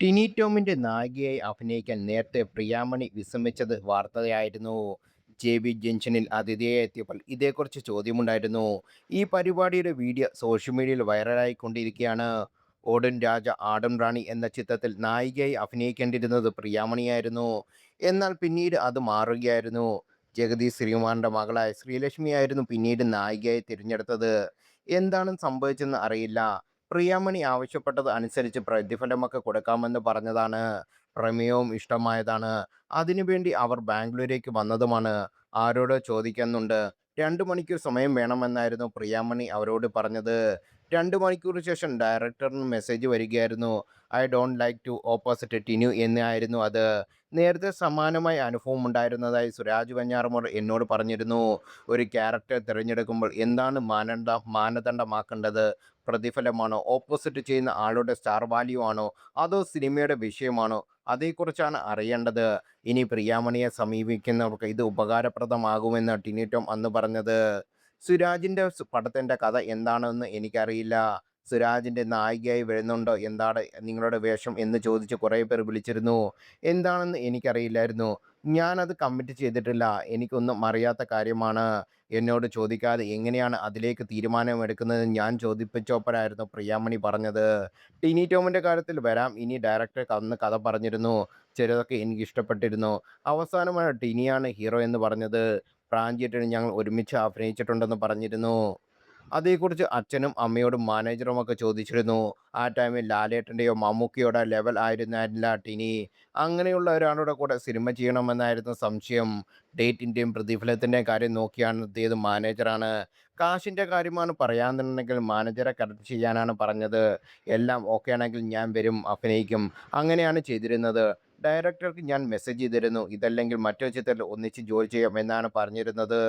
ടിനി ടോമിന്റെ നായികയായി അഭിനയിക്കാൻ നേരത്തെ പ്രിയാമണി വിസമ്മതിച്ചത് വാർത്തയായിരുന്നു. ജെ.ബി. ജംഗ്ഷനിൽ അതിഥിയായി എത്തിയപ്പോൾ ഇതേക്കുറിച്ച് ചോദ്യമുണ്ടായിരുന്നു. ഈ പരിപാടിയുടെ വീഡിയോ സോഷ്യൽ മീഡിയയിൽ വൈറലായിക്കൊണ്ടിരിക്കുകയാണ്. ഓടൻ രാജ ആടൻ റാണി എന്ന ചിത്രത്തിൽ നായികയായി അഭിനയിക്കേണ്ടിയിരുന്നത് പ്രിയാമണിയായിരുന്നു. എന്നാൽ പിന്നീട് അത് മാറുകയായിരുന്നു. ജഗദീഷ് ശ്രീകുമാറിന്റെ മകളായ ശ്രീലക്ഷ്മിയായിരുന്നു പിന്നീട് നായികയായി തിരഞ്ഞെടുത്തത്. എന്താണ് സംഭവിച്ചതെന്ന് അറിയില്ല. പ്രിയാമണി ആവശ്യപ്പെട്ടത് അനുസരിച്ച് പ്രതിഫലമൊക്കെ കൊടുക്കാമെന്ന് പറഞ്ഞതാണ്. പ്രമേയവും ഇഷ്ടമായതാണ്. അതിനുവേണ്ടി അവർ ബാംഗ്ലൂരേക്ക് വന്നതുമാണ്. ആരോടോ ചോദിക്കുന്നുണ്ട്. 2 മണിക്കൂർ സമയം വേണമെന്നായിരുന്നു പ്രിയാമണി അവരോട് പറഞ്ഞത്. 2 മണിക്കൂറിന് ശേഷം ഡയറക്ടറിന് മെസ്സേജ് വരികയായിരുന്നു. I don't like to opposite Tinu എന്നായിരുന്നു അത്. നേരത്തെ സമാനമായ അനുഭവം ഉണ്ടായിരുന്നതായി സുരാജ് വെഞ്ഞാറമൂട് എന്നോട് പറഞ്ഞിരുന്നു. ഒരു ക്യാരക്ടർ തിരഞ്ഞെടുക്കുമ്പോൾ എന്താണ് മാനദണ്ഡമാക്കേണ്ടത്? പ്രതിഫലമാണോ? ഓപ്പോസിറ്റ് ചെയ്യുന്ന ആളുടെ സ്റ്റാർ വാല്യൂ ആണോ? അതോ സിനിമയുടെ വിഷയമാണോ? അതേക്കുറിച്ചാണ് അറിയേണ്ടത്. ഇനി പ്രിയാമണിയെ സമീപിക്കുന്നവർക്ക് ഇത് ഉപകാരപ്രദമാകുമെന്ന് ടിനി ടോം അന്ന് പറഞ്ഞത്. സുരാജിൻ്റെ പടത്തിൻ്റെ കഥ എന്താണെന്ന് എനിക്കറിയില്ല. സുരാജിൻ്റെ നായികയായി വരുന്നുണ്ടോ? എന്താണ് നിങ്ങളുടെ വേഷം എന്ന് ചോദിച്ച് കുറേ പേർ വിളിച്ചിരുന്നു. എന്താണെന്ന് എനിക്കറിയില്ലായിരുന്നു. ഞാനത് കമ്മിറ്റ് ചെയ്തിട്ടില്ല. എനിക്കൊന്നും അറിയാത്ത കാര്യമാണ്. എന്നോട് ചോദിക്കാതെ എങ്ങനെയാണ് അതിലേക്ക് തീരുമാനമെടുക്കുന്നതെന്ന് ഞാൻ ചോദിപ്പിച്ചപ്പോഴായിരുന്നു പ്രിയാമണി പറഞ്ഞത്. ടിനി ടോമിൻ്റെ കാര്യത്തിൽ വരാം. ഇനി ഡയറക്ടർ അന്ന് കഥ പറഞ്ഞിരുന്നു. ചിലതൊക്കെ എനിക്കിഷ്ടപ്പെട്ടിരുന്നു. അവസാനമാണ് ടിനിയാണ് ഹീറോ എന്ന് പറഞ്ഞത്. പ്രാഞ്ചിയേട്ടന് ഞങ്ങൾ ഒരുമിച്ച് അഭിനയിച്ചിട്ടുണ്ടെന്ന് പറഞ്ഞിരുന്നു. അതേക്കുറിച്ച് അച്ഛനും അമ്മയോടും മാനേജറുമൊക്കെ ചോദിച്ചിരുന്നു. ആ ടൈമിൽ ലാലേട്ടൻ്റെയോ മമ്മൂക്കയുടെ ലെവൽ ആയിരുന്നില്ല ടിനി. അങ്ങനെയുള്ള ഒരാളുടെ കൂടെ സിനിമ ചെയ്യണമെന്നായിരുന്നു സംശയം. ഡേറ്റിൻ്റെയും പ്രതിഫലത്തിൻ്റെയും കാര്യം നോക്കിയാണ് എത്തിയത് മാനേജറാണ്. കാശിൻ്റെ കാര്യമാണ് പറയാന്നുണ്ടെങ്കിൽ മാനേജറെ കറക്റ്റ് ചെയ്യാനാണ് പറഞ്ഞത്. എല്ലാം ഓക്കെ ആണെങ്കിൽ ഞാൻ വരും, അഭിനയിക്കും. അങ്ങനെയാണ് ചെയ്തിരുന്നത്. ഡയറക്ടർക്ക് ഞാൻ മെസ്സേജ് ചെയ്തിരുന്നു. ഇതല്ലെങ്കിൽ മറ്റൊരു ചിത്രത്തിൽ ഒന്നിച്ച് ജോലി ചെയ്യാം എന്നാണ് പറഞ്ഞിരുന്നത്.